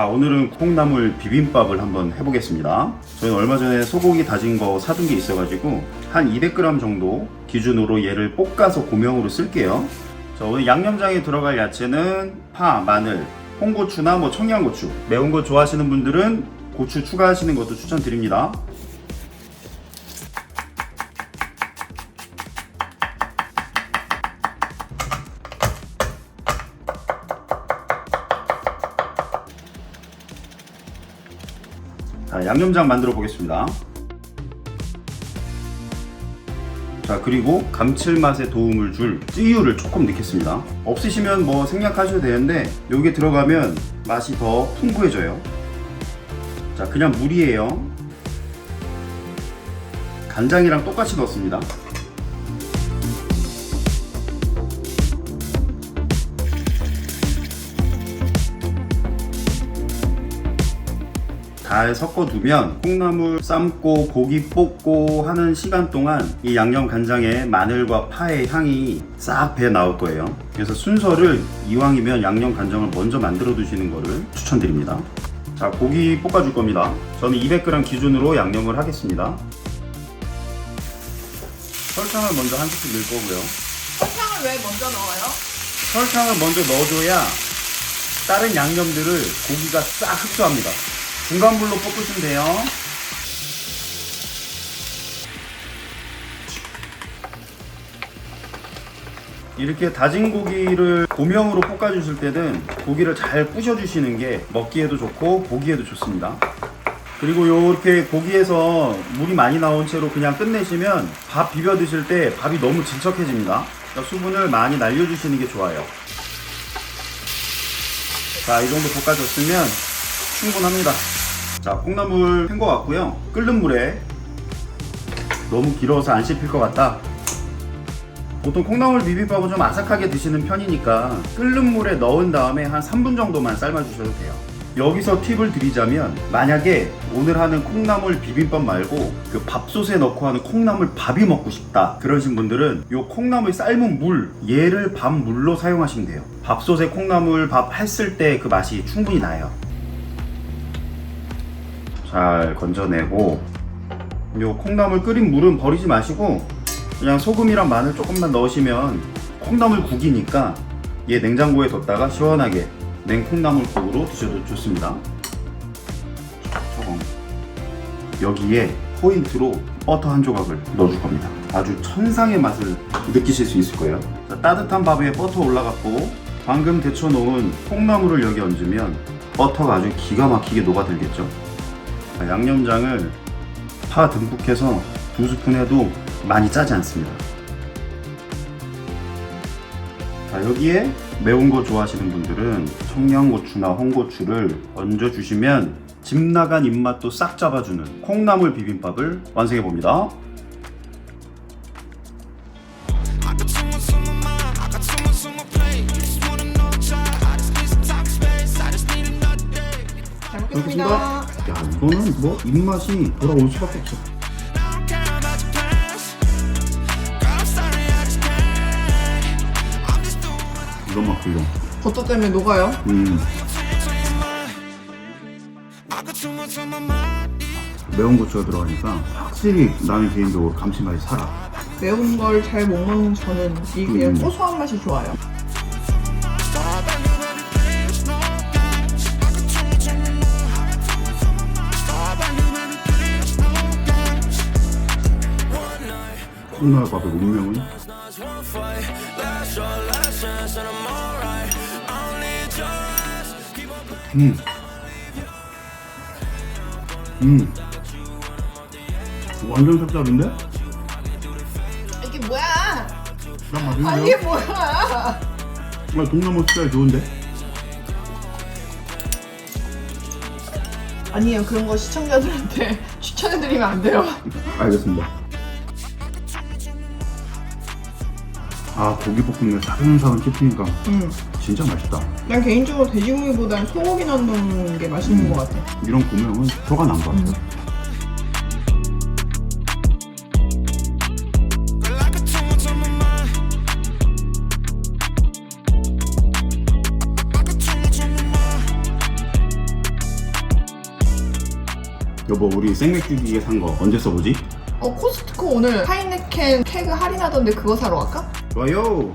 자, 오늘은 콩나물 비빔밥을 한번 해보겠습니다. 저희는 얼마 전에 소고기 다진 거 사둔 게 있어가지고 한 200g 정도 기준으로 얘를 볶아서 고명으로 쓸게요. 자, 오늘 양념장에 들어갈 야채는 파, 마늘, 홍고추나 뭐 청양고추, 매운 거 좋아하시는 분들은 고추 추가하시는 것도 추천드립니다. 자, 양념장 만들어 보겠습니다. 자, 그리고 감칠맛에 도움을 줄 쯔유를 조금 넣겠습니다. 없으시면 뭐 생략하셔도 되는데 여기에 들어가면 맛이 더 풍부해져요. 자, 그냥 물이에요. 간장이랑 똑같이 넣었습니다. 잘 섞어두면 콩나물 삶고 고기 볶고 하는 시간 동안 이 양념 간장에 마늘과 파의 향이 싹 배 나올 거예요. 그래서 순서를 이왕이면 양념 간장을 먼저 만들어 두시는 거를 추천드립니다. 자, 고기 볶아줄 겁니다. 저는 200g 기준으로 양념을 하겠습니다. 설탕을 먼저 한 스푼 넣을 거고요. 설탕을 왜 먼저 넣어요? 설탕을 먼저 넣어줘야 다른 양념들을 고기가 싹 흡수합니다. 중간 불로 볶으시면 돼요. 이렇게 다진 고기를 고명으로 볶아주실 때는 고기를 잘 부셔주시는 게 먹기에도 좋고 보기에도 좋습니다. 그리고 이렇게 고기에서 물이 많이 나온 채로 그냥 끝내시면 밥 비벼 드실 때 밥이 너무 질척해집니다. 그러니까 수분을 많이 날려주시는 게 좋아요. 자, 이 정도 볶아줬으면 충분합니다. 자, 콩나물 한 것 같고요. 끓는 물에 너무 길어서 안 씹힐 것 같다. 보통 콩나물 비빔밥은 좀 아삭하게 드시는 편이니까 끓는 물에 넣은 다음에 한 3분 정도만 삶아주셔도 돼요. 여기서 팁을 드리자면 만약에 오늘 하는 콩나물 비빔밥 말고 그 밥솥에 넣고 하는 콩나물 밥이 먹고 싶다 그러신 분들은 요 콩나물 삶은 물 얘를 밥물로 사용하시면 돼요. 밥솥에 콩나물 밥 했을 때 그 맛이 충분히 나요. 잘 건져내고 요 콩나물 끓인 물은 버리지 마시고 그냥 소금이랑 마늘 조금만 넣으시면 콩나물 국이니까 얘 냉장고에 뒀다가 시원하게 냉콩나물국으로 드셔도 좋습니다. 여기에 포인트로 버터 한 조각을 넣어줄 겁니다. 아주 천상의 맛을 느끼실 수 있을 거예요. 자, 따뜻한 밥 위에 버터 올라갔고 방금 데쳐놓은 콩나물을 여기 얹으면 버터가 아주 기가 막히게 녹아들겠죠. 자, 양념장을 파 듬뿍 해서 2스푼 해도 많이 짜지 않습니다. 자, 여기에 매운 거 좋아하시는 분들은 청양고추나 홍고추를 얹어주시면 집 나간 입맛도 싹 잡아주는 콩나물 비빔밥을 완성해 봅니다. 잘 먹겠습니다. 야, 이거는 뭐 입맛이 돌아올 수밖에 없어. 이거 막 굴려. 버터 때문에 녹아요. 매운 고추가 들어가니까 확실히 나는 개인적으로 감칠맛이 살아. 매운 걸 잘 못 먹는 저는 이 그냥 고소한 맛이 좋아요. 콩나물밥의 운명은 완전 짭짤인데? 이게 뭐야? 난 아, 맛있는데요? 이게 뭐야? 동남아 스타일 좋은데? 아니에요, 그런 거 시청자들한테 추천해드리면 안 돼요. 알겠습니다. 아, 고기 볶음면 사근사근 씹히니까 진짜 맛있다. 난 개인적으로 돼지고기보단 소고기 넣는 게 맛있는 것 같아. 이런 고명은 표가 난 것 같아. 여보, 우리 생맥주 기계 산 거 언제 써보지? 코스트코 오늘 하이네켄 케그 할인하던데 그거 사러 갈까? 좋아요.